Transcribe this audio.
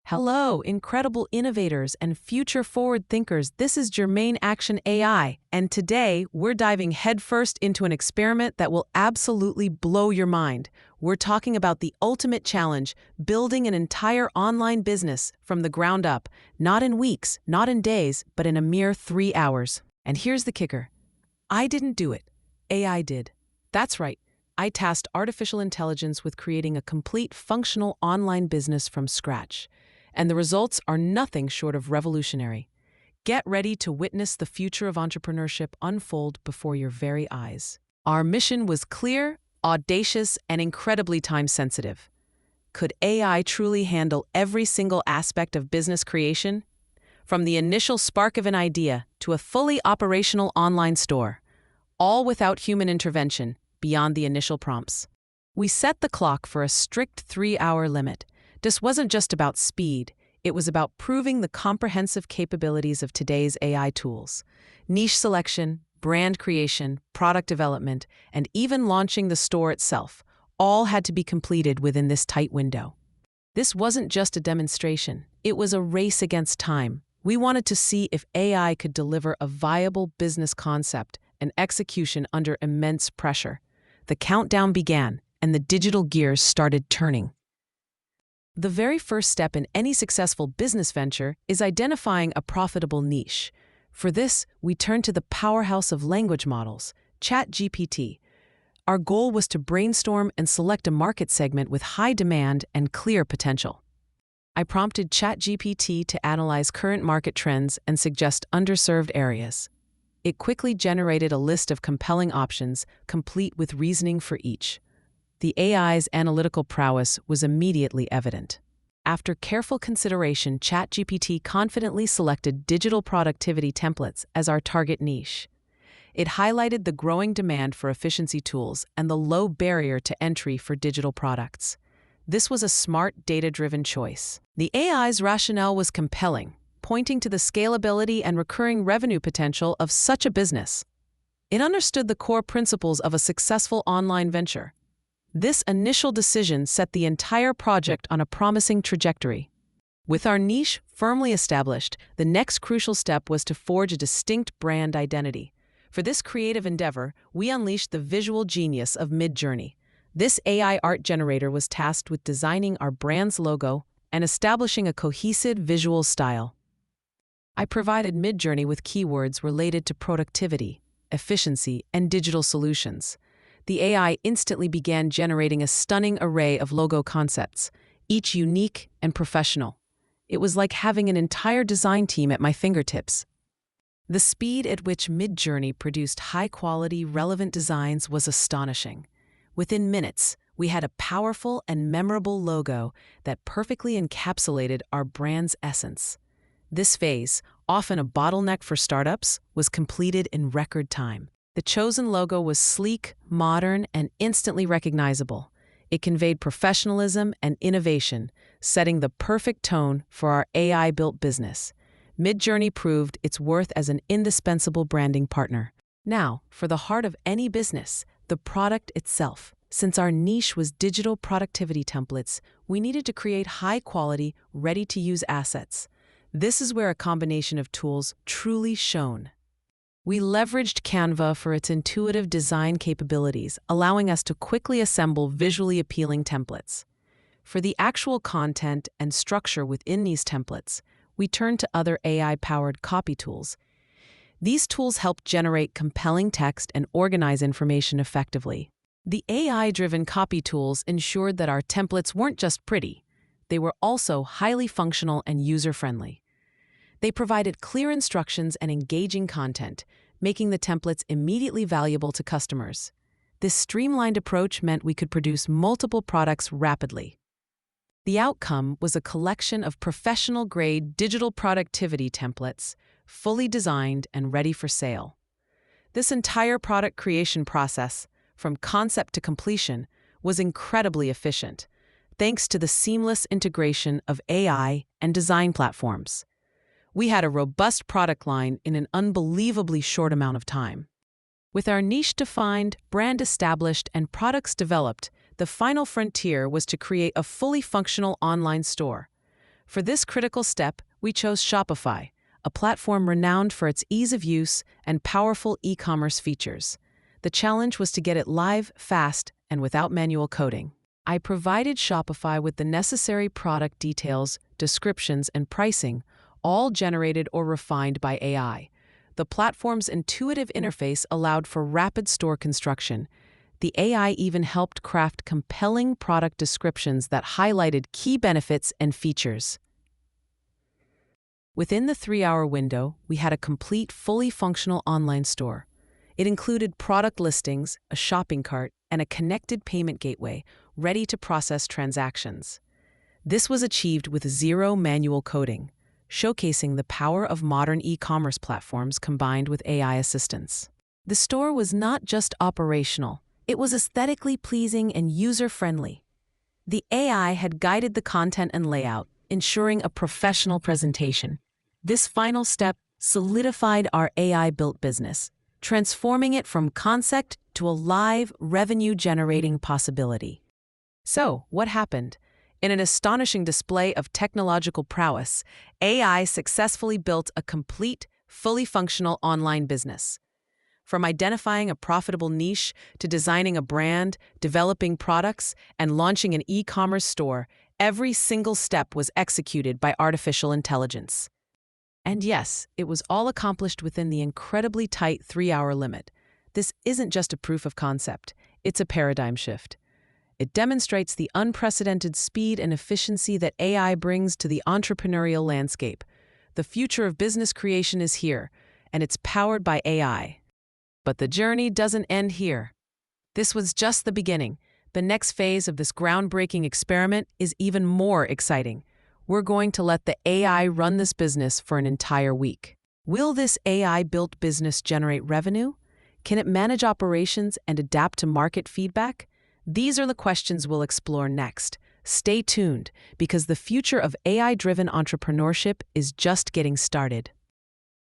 Hello, incredible innovators and future-forward thinkers. This is Germain Action AI, and today we're diving headfirst into an experiment that will absolutely blow your mind. We're talking about the ultimate challenge, building an entire online business from the ground up, not in weeks, not in days, but in a mere 3 hours. And here's the kicker. I didn't do it. AI did. That's right. I tasked artificial intelligence with creating a complete functional online business from scratch. And the results are nothing short of revolutionary. Get ready to witness the future of entrepreneurship unfold before your very eyes. Our mission was clear, audacious, and incredibly time-sensitive. Could AI truly handle every single aspect of business creation? From the initial spark of an idea to a fully operational online store, all without human intervention beyond the initial prompts. We set the clock for a strict 3-hour limit. This wasn't just about speed, it was about proving the comprehensive capabilities of today's AI tools. Niche selection, brand creation, product development, and even launching the store itself all had to be completed within this tight window. This wasn't just a demonstration, it was a race against time. We wanted to see if AI could deliver a viable business concept and execution under immense pressure. The countdown began, and the digital gears started turning. The very first step in any successful business venture is identifying a profitable niche. For this, we turned to the powerhouse of language models, ChatGPT. Our goal was to brainstorm and select a market segment with high demand and clear potential. I prompted ChatGPT to analyze current market trends and suggest underserved areas. It quickly generated a list of compelling options, complete with reasoning for each. The AI's analytical prowess was immediately evident. After careful consideration, ChatGPT confidently selected digital productivity templates as our target niche. It highlighted the growing demand for efficiency tools and the low barrier to entry for digital products. This was a smart, data-driven choice. The AI's rationale was compelling, pointing to the scalability and recurring revenue potential of such a business. It understood the core principles of a successful online venture. This initial decision set the entire project on a promising trajectory. With our niche firmly established, the next crucial step was to forge a distinct brand identity. For this creative endeavor, we unleashed the visual genius of Midjourney. This AI art generator was tasked with designing our brand's logo and establishing a cohesive visual style. I provided Midjourney with keywords related to productivity, efficiency, and digital solutions. The AI instantly began generating a stunning array of logo concepts, each unique and professional. It was like having an entire design team at my fingertips. The speed at which Midjourney produced high-quality, relevant designs was astonishing. Within minutes, we had a powerful and memorable logo that perfectly encapsulated our brand's essence. This phase, often a bottleneck for startups, was completed in record time. The chosen logo was sleek, modern, and instantly recognizable. It conveyed professionalism and innovation, setting the perfect tone for our AI-built business. Midjourney proved its worth as an indispensable branding partner. Now, for the heart of any business, the product itself. Since our niche was digital productivity templates, we needed to create high-quality, ready-to-use assets. This is where a combination of tools truly shone. We leveraged Canva for its intuitive design capabilities, allowing us to quickly assemble visually appealing templates. For the actual content and structure within these templates, we turned to other AI-powered copy tools. These tools help generate compelling text and organize information effectively. The AI-driven copy tools ensured that our templates weren't just pretty, they were also highly functional and user-friendly. They provided clear instructions and engaging content, making the templates immediately valuable to customers. This streamlined approach meant we could produce multiple products rapidly. The outcome was a collection of professional-grade digital productivity templates, fully designed and ready for sale. This entire product creation process, from concept to completion, was incredibly efficient, thanks to the seamless integration of AI and design platforms. We had a robust product line in an unbelievably short amount of time. With our niche defined, brand established, and products developed, the final frontier was to create a fully functional online store. For this critical step, we chose Shopify, a platform renowned for its ease of use and powerful e-commerce features. The challenge was to get it live fast and without manual coding. I provided Shopify with the necessary product details, descriptions, and pricing, all generated or refined by AI. The platform's intuitive interface allowed for rapid store construction. The AI even helped craft compelling product descriptions that highlighted key benefits and features. Within the 3-hour window, we had a complete, fully functional online store. It included product listings, a shopping cart, and a connected payment gateway, ready to process transactions. This was achieved with zero manual coding, showcasing the power of modern e-commerce platforms combined with AI assistance. The store was not just operational, it was aesthetically pleasing and user-friendly. The AI had guided the content and layout, ensuring a professional presentation. This final step solidified our AI-built business, transforming it from concept to a live, revenue-generating possibility. So, what happened? In an astonishing display of technological prowess, AI successfully built a complete, fully functional online business. From identifying a profitable niche to designing a brand, developing products, and launching an e-commerce store, every single step was executed by artificial intelligence. And yes, it was all accomplished within the incredibly tight 3-hour limit. This isn't just a proof of concept, it's a paradigm shift. It demonstrates the unprecedented speed and efficiency that AI brings to the entrepreneurial landscape. The future of business creation is here, and it's powered by AI. But the journey doesn't end here. This was just the beginning. The next phase of this groundbreaking experiment is even more exciting. We're going to let the AI run this business for an entire week. Will this AI-built business generate revenue? Can it manage operations and adapt to market feedback? These are the questions we'll explore next. Stay tuned, because the future of AI-driven entrepreneurship is just getting started.